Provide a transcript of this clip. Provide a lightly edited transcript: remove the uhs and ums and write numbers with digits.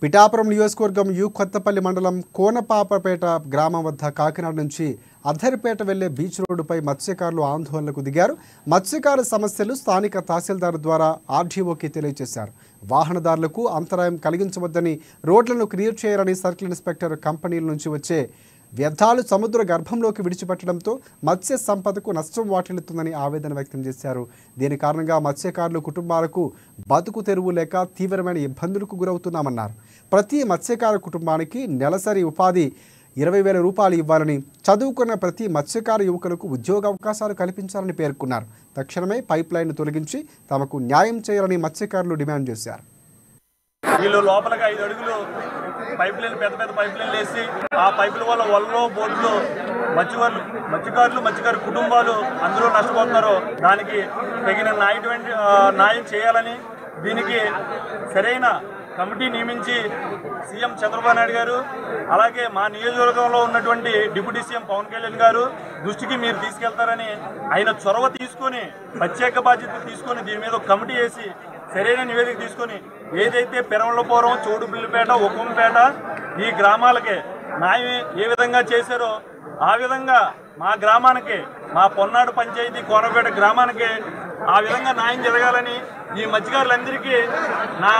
పిఠాపురం నియోజకవర్గం యు కొత్తపల్లి మండలం కోనపాపపేట గ్రామం వద్ద కాకినాడ నుంచి అద్దరిపేట వెళ్లే బీచ్ రోడ్డుపై మత్స్యకారులు ఆందోళనకు దిగారు. మత్స్యకారుల సమస్యలు స్థానిక తహసీల్దార్ ద్వారా ఆర్డీఓకి తెలియజేశారు. వాహనదారులకు అంతరాయం కలిగించవద్దని, రోడ్లను క్లియర్ చేయాలని సర్కిల్ ఇన్స్పెక్టర్ కంపెనీల నుంచి వచ్చే వ్యర్థాలు సముద్ర గర్భంలోకి విడిచిపెట్టడంతో మత్స్య సంపదకు నష్టం వాటిల్లుతుందని ఆవేదన వ్యక్తం చేశారు. దీని కారణంగా మత్స్యకారులు కుటుంబాలకు బతుకు తెరువు లేక తీవ్రమైన ఇబ్బందులకు గురవుతున్నామన్నారు. ప్రతి మత్స్యకార కుటుంబానికి నెలసరి ఉపాధి 20,000 రూపాయలు ఇవ్వాలని, చదువుకున్న ప్రతి మత్స్యకార యువకులకు ఉద్యోగ అవకాశాలు కల్పించాలని పేర్కొన్నారు. తక్షణమే పైప్ లైన్ తొలగించి తమకు న్యాయం చేయాలని మత్స్యకారులు డిమాండ్ చేశారు. వీళ్ళు లోపలికి 5 అడుగులు పైప్ లైన్, పెద్ద పెద్ద పైప్ లైన్లు వేసి ఆ పైపుల వల్ల వలలో బోట్లు మత్స్యకారు కుటుంబాలు అందరూ నష్టపోతున్నారు. దానికి తగిన న్యాయం చేయాలని, దీనికి సరైన కమిటీ నియమించి సీఎం చంద్రబాబు నాయుడు గారు, అలాగే మా నియోజకవర్గంలో ఉన్నటువంటి డిప్యూటీ సీఎం పవన్ కళ్యాణ్ గారు దృష్టికి మీరు తీసుకెళ్తారని ఆయన చొరవ తీసుకొని, ప్రత్యేక బాధ్యత తీసుకొని దీని మీద ఒక కమిటీ వేసి సరైన నివేదిక తీసుకొని ఏదైతే పెరమలపురం, చోడుపిల్లిపేట, ఉక్కంపేట ఈ గ్రామాలకే న్యాయం ఏ విధంగా చేశారో ఆ విధంగా మా గ్రామానికి, మా పొన్నాడు పంచాయతీ కోనపేట గ్రామానికి ఆ విధంగా న్యాయం జరగాలని ఈ మత్స్యకారులందరికీ నా